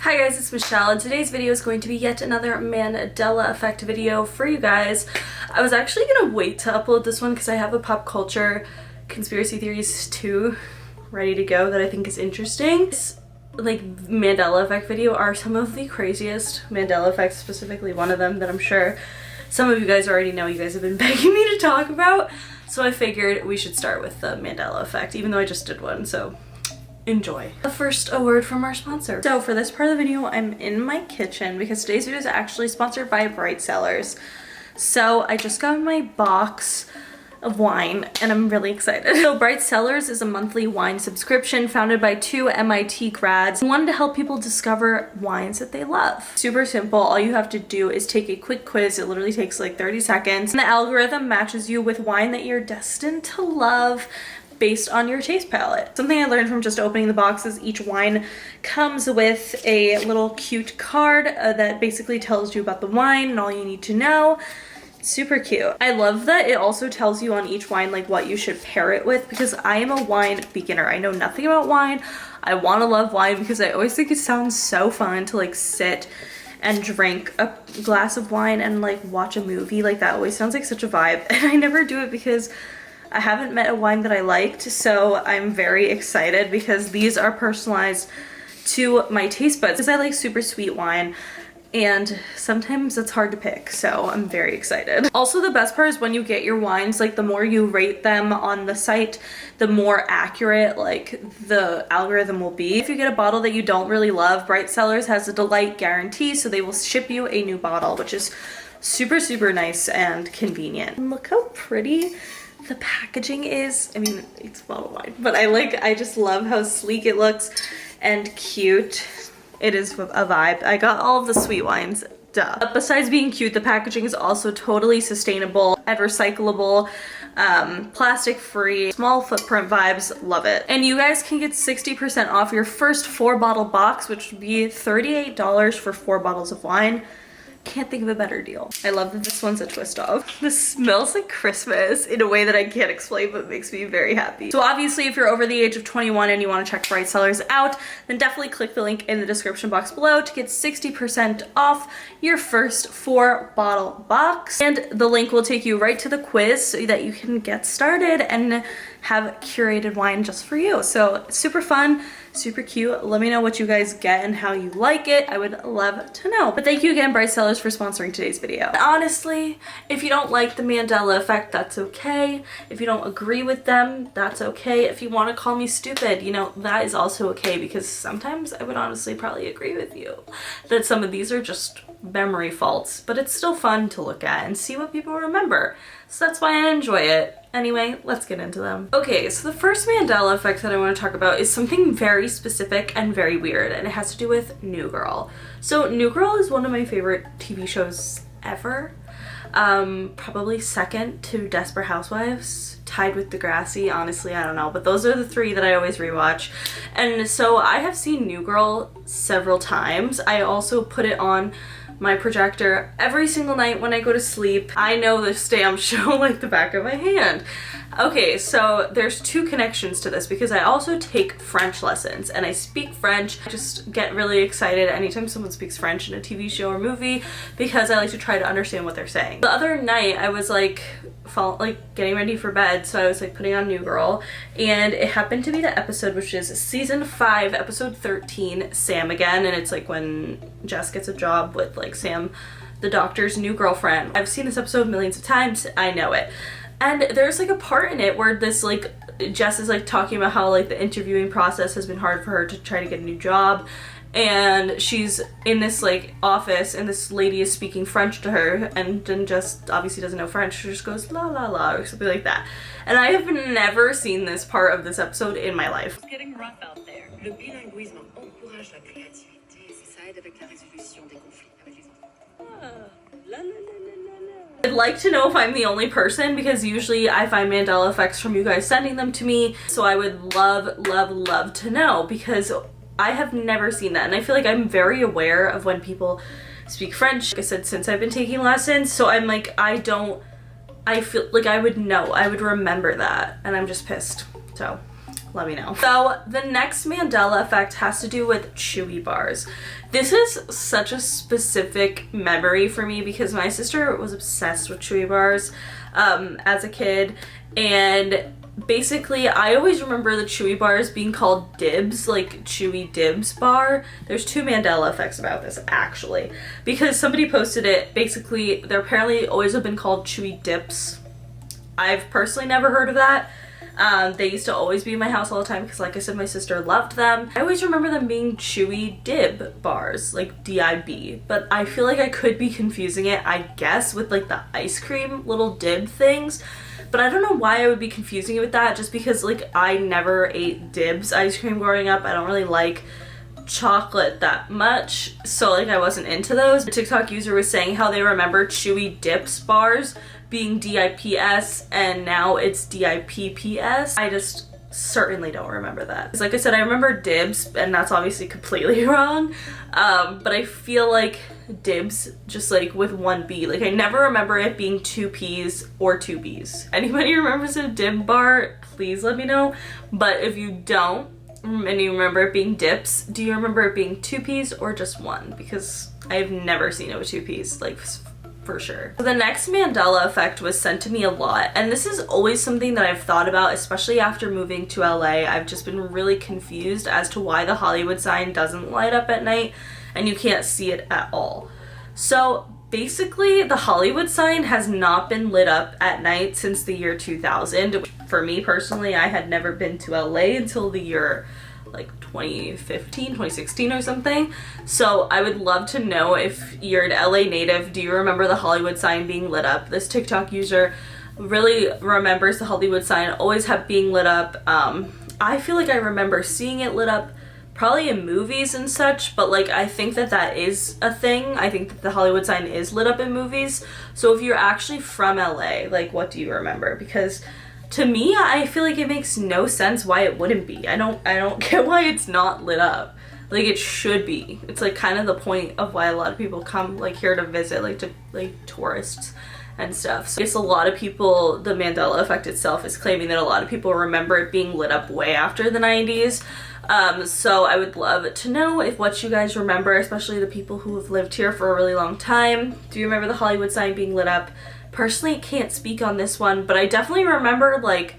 Hi guys, it's Michelle, and today's video is going to be yet another Mandela effect video for you guys. I was actually gonna wait to upload this one because I have a pop culture conspiracy theories 2 ready to go that I think is interesting. This, like, Mandela effect video are some of the craziest Mandela effects, specifically one of them that I'm sure some of you guys already know. You guys have been begging me to talk about, so I figured we should start with the Mandela effect, even though I just did one, so enjoy. First, a word from our sponsor. So for this part of the video, I'm in my kitchen because today's video is actually sponsored by Bright Cellars. So I just got my box of wine and I'm really excited. So Bright Cellars is a monthly wine subscription founded by 2 MIT grads who wanted to help people discover wines that they love. Super simple. All you have to do is take a quick quiz. It literally takes like 30 seconds. And the algorithm matches you with wine that you're destined to love based on your taste palette. Something I learned from just opening the box is each wine comes with a little cute card that basically tells you about the wine and all you need to know. Super cute. I love that it also tells you on each wine like what you should pair it with, because I am a wine beginner. I know nothing about wine. I want to love wine because I always think it sounds so fun to like sit and drink a glass of wine and like watch a movie. Like that always sounds like such a vibe, and I never do it because I haven't met a wine that I liked. So I'm very excited because these are personalized to my taste buds because I like super sweet wine and sometimes it's hard to pick, so I'm very excited. Also, the best part is when you get your wines, like the more you rate them on the site, the more accurate like the algorithm will be. If you get a bottle that you don't really love, Bright Cellars has a delight guarantee, so they will ship you a new bottle, which is super nice and convenient. And look how pretty the packaging is. I mean, it's bottled wine, but I just love how sleek it looks and cute. It is a vibe. I got all of the sweet wines, duh. But besides being cute, the packaging is also totally sustainable and recyclable, plastic free, small footprint vibes, love it. And you guys can get 60% off your first 4-bottle box, which would be $38 for 4 bottles of wine. Can't think of a better deal. I love that this one's a twist off. This smells like Christmas in a way that I can't explain, but makes me very happy. So obviously if you're over the age of 21 and you want to check Bright Cellars out, then definitely click the link in the description box below to get 60% off your first 4-bottle box. And the link will take you right to the quiz so that you can get started and have curated wine just for you. So super fun, super cute. Let me know what you guys get and how you like it. I would love to know. But thank you again, Bright Cellars, for sponsoring today's video. Honestly, if you don't like the Mandela effect, that's okay. If you don't agree with them, that's okay. If you want to call me stupid, you know, that is also okay, because sometimes I would honestly probably agree with you that some of these are just memory faults, but it's still fun to look at and see what people remember. So that's why I enjoy it. Anyway, let's get into them. Okay, so the first Mandela effect that I want to talk about is something very specific and very weird, and it has to do with New Girl. So New Girl is one of my favorite TV shows ever. Probably second to Desperate Housewives, tied with Degrassi. Honestly, I don't know, but those are the 3 that I always rewatch. And so I have seen New Girl several times. I also put it on my projector every single night when I go to sleep. I know this damn show like the back of my hand. Okay, so there's 2 connections to this because I also take French lessons and I speak French. I just get really excited anytime someone speaks French in a TV show or movie because I like to try to understand what they're saying. The other night I was like getting ready for bed, so I was like putting on New Girl, and it happened to be the episode which is season 5, episode 13, Sam Again, and it's like when Jess gets a job with like Sam, the doctor's new girlfriend. I've seen this episode millions of times, I know it. And there's like a part in it where this like Jess is like talking about how like the interviewing process has been hard for her to try to get a new job, and she's in this like office and this lady is speaking French to her, and then just obviously doesn't know French. She just goes la la la or something like that. And I have never seen this part of this episode in my life. It's getting rough out there. Le bilinguisme encourage la créativité, ça aide avec la résolution des conflits avec les enfants. I'd like to know if I'm the only person, because usually I find Mandela effects from you guys sending them to me. So I would love to know, because I have never seen that. And I feel like I'm very aware of when people speak French, like I said, since I've been taking lessons. So I'm like, I feel like I would know, I would remember that, and I'm just pissed. So let me know. So the next Mandela effect has to do with Chewy Bars. This is such a specific memory for me because my sister was obsessed with Chewy Bars as a kid, and basically I always remember the Chewy Bars being called dibs, like Chewy Dibs bar. There's 2 Mandela effects about this actually, because somebody posted it. Basically they're apparently always have been called Chewy Dips. I've personally never heard of that. They used to always be in my house all the time because, like I said, my sister loved them. I always remember them being Chewy Dib bars, like D-I-B, but I feel like I could be confusing it, I guess, with like the ice cream little dib things. But I don't know why I would be confusing it with that, just because like I never ate Dibs ice cream growing up. I don't really like chocolate that much, so like I wasn't into those. The TikTok user was saying how they remember Chewy Dips bars being D-I-P-S and now it's D-I-P-P-S. I just certainly don't remember that. Because like I said, I remember Dibs, and that's obviously completely wrong, but I feel like Dibs just like with 1 B. Like I never remember it being 2 P's or 2 B's. Anybody remembers a dib bar, please let me know. But if you don't and you remember it being dips, do you remember it being 2 P's or just 1? Because I've never seen it with 2 P's, like for sure. So the next Mandela effect was sent to me a lot, and this is always something that I've thought about, especially after moving to LA. I've just been really confused as to why the Hollywood sign doesn't light up at night and you can't see it at all. So basically the Hollywood sign has not been lit up at night since the year 2000. For me personally, I had never been to LA until the year like 2015, 2016 or something. So I would love to know, if you're an LA native, do you remember the Hollywood sign being lit up? This TikTok user really remembers the Hollywood sign always being lit up. I feel like I remember seeing it lit up probably in movies and such, but like I think that that is a thing. I think that the Hollywood sign is lit up in movies. So if you're actually from LA, like what do you remember? Because to me, I feel like it makes no sense why it wouldn't be. I don't get why it's not lit up. Like it should be. It's like kind of the point of why a lot of people come like here to visit, like to like tourists and stuff. So I guess a lot of people, the Mandela effect itself is claiming that a lot of people remember it being lit up way after the 90s. So I would love to know if what you guys remember, especially the people who have lived here for a really long time. Do you remember the Hollywood sign being lit up? Personally, can't speak on this one, but I definitely remember like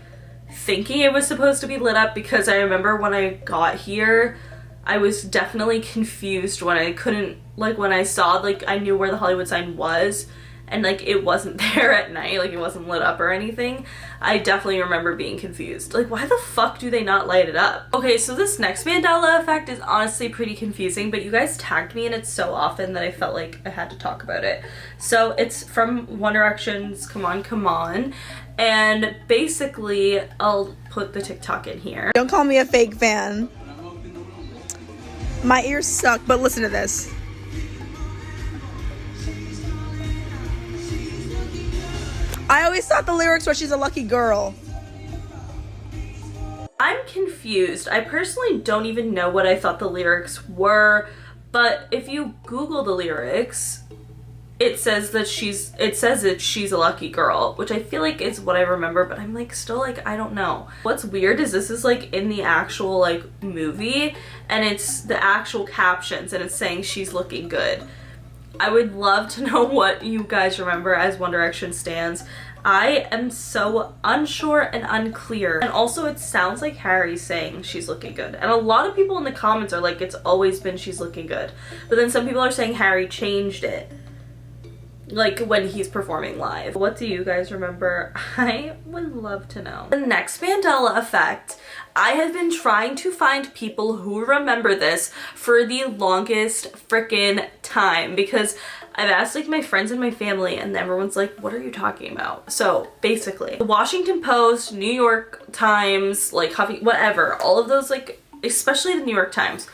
thinking it was supposed to be lit up, because I remember when I got here, I was definitely confused when I couldn't, like when I saw, like I knew where the Hollywood sign was and like it wasn't there at night, like it wasn't lit up or anything. I definitely remember being confused. Like why the fuck do they not light it up? Okay, so this next Mandela effect is honestly pretty confusing, but you guys tagged me in it so often that I felt like I had to talk about it. So it's from One Direction's Come On Come On, and basically I'll put the TikTok in here. Don't call me a fake fan. My ears suck, but listen to this. I always thought the lyrics were she's a lucky girl. I'm confused. I personally don't even know what I thought the lyrics were, but if you Google the lyrics, it says that she's a lucky girl, which I feel like is what I remember, but I'm like still like I don't know. What's weird is this is like in the actual like movie, and it's the actual captions and it's saying she's looking good. I would love to know what you guys remember as One Direction stans. I am so unsure and unclear. And also it sounds like Harry's saying she's looking good. And a lot of people in the comments are like, it's always been she's looking good. But then some people are saying Harry changed it, like when he's performing live. What do you guys remember? I would love to know. The next Mandela effect, I have been trying to find people who remember this for the longest freaking time, because I've asked like my friends and my family and everyone's like, what are you talking about? So basically, the Washington Post, New York Times, like whatever, all of those, like especially the New York Times,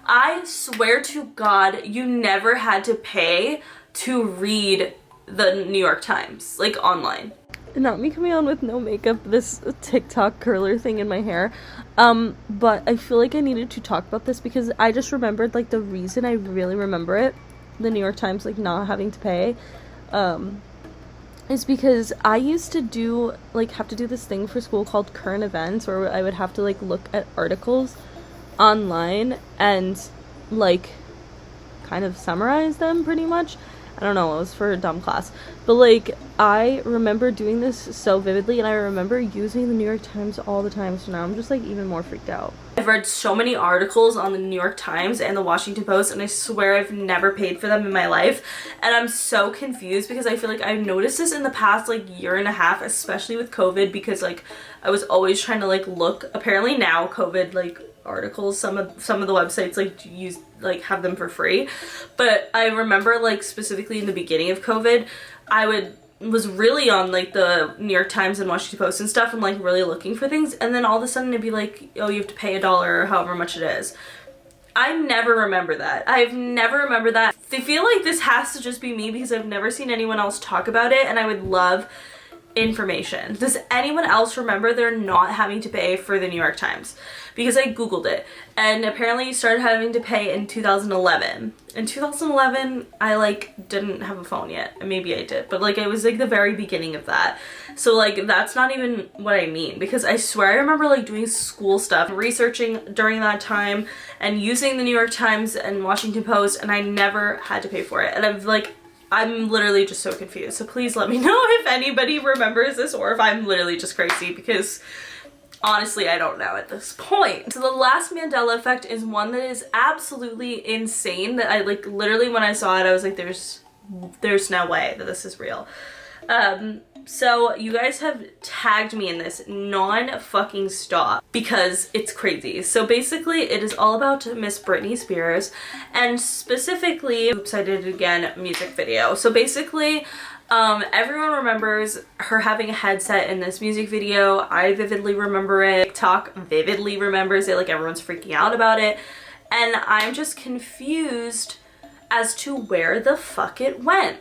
I swear to God, you never had to pay to read the New York Times, like online. Not me coming on with no makeup, this TikTok curler thing in my hair, but I feel like I needed to talk about this because I just remembered like the reason I really remember it, the New York Times like not having to pay, is because I used to do, like, have to do this thing for school called current events, where I would have to, like, look at articles online and, like, kind of summarize them pretty much. I don't know, it was for a dumb class. But, like, I remember doing this so vividly, and I remember using the New York Times all the time, so now I'm just, like, even more freaked out. I've read so many articles on the New York Times and the Washington Post, and I swear I've never paid for them in my life. And I'm so confused because I feel like I've noticed this in the past, like, year and a half, especially with COVID, because, like, I was always trying to, like, look. Apparently now COVID, like, articles, some of the websites, like, use, like, have them for free. But I remember, like, specifically in the beginning of COVID, I was really on, like, the New York Times and Washington Post and stuff, and, like, really looking for things, and then all of a sudden it'd be like, oh, you have to pay $1 or however much it is. I never remember that. I've never remembered that. I feel like this has to just be me because I've never seen anyone else talk about it, and I would love information. Does anyone else remember they're not having to pay for the New York Times? Because I googled it, and apparently you started having to pay in 2011. In 2011, I, like, didn't have a phone yet. Maybe I did, but, like, it was, like, the very beginning of that. So, like, that's not even what I mean, because I swear I remember, like, doing school stuff, researching during that time, and using the New York Times and Washington Post, and I never had to pay for it. And I'm literally just so confused. So please let me know if anybody remembers this or if I'm literally just crazy, because honestly, I don't know at this point. So the last Mandela effect is one that is absolutely insane, that I, like, literally when I saw it, I was like, there's no way that this is real. So you guys have tagged me in this non-fucking stop because it's crazy. So basically it is all about Miss Britney Spears, and specifically, oops, I did it again, music video. So basically, everyone remembers her having a headset in this music video. I vividly remember it. TikTok vividly remembers it. Like, everyone's freaking out about it. And I'm just confused as to where the fuck it went.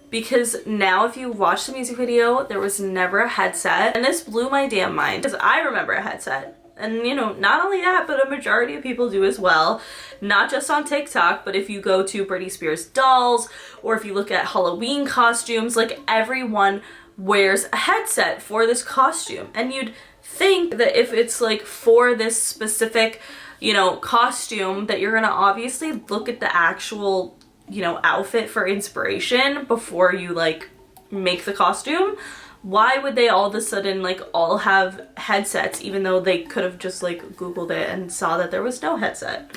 Because now if you watch the music video, there was never a headset. And this blew my damn mind because I remember a headset. And, you know, not only that, but a majority of people do as well. Not just on TikTok, but if you go to Britney Spears dolls, or if you look at Halloween costumes, like, everyone wears a headset for this costume. And you'd think that if it's, like, for this specific, you know, costume, that you're gonna obviously look at the actual, you know, outfit for inspiration before you, like, make the costume. Why would they all of a sudden, like, all have headsets, even though they could have just, like, Googled it and saw that there was no headset?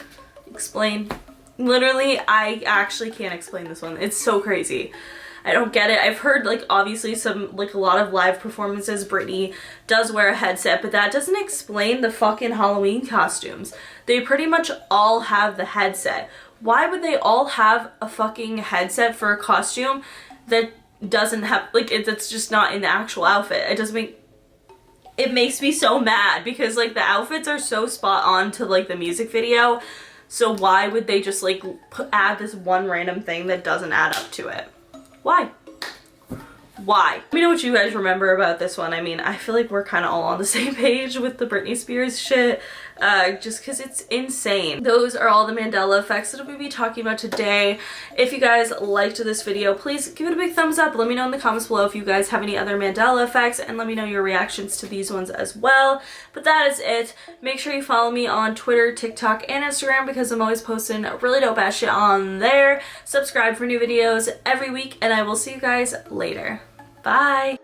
Explain. Literally, I actually can't explain this one. It's so crazy. I don't get it. I've heard, like, obviously some, like, a lot of live performances, Britney does wear a headset, but that doesn't explain the fucking Halloween costumes. They pretty much all have the headset. Why would they all have a fucking headset for a costume that doesn't have, like, it's just not in the actual outfit? It doesn't make, it makes me so mad because, like, the outfits are so spot on to, like, the music video. So why would they just, like, add this one random thing that doesn't add up to it? Why? Why? Let me know what you guys remember about this one. I mean, I feel like we're kind of all on the same page with the Britney Spears shit, just because it's insane. Those are all the Mandela effects that we'll be talking about today. If you guys liked this video, please give it a big thumbs up. Let me know in the comments below if you guys have any other Mandela effects, and let me know your reactions to these ones as well. But that is it. Make sure you follow me on Twitter, TikTok, and Instagram because I'm always posting really dope ass shit on there. Subscribe for new videos every week, and I will see you guys later. Bye!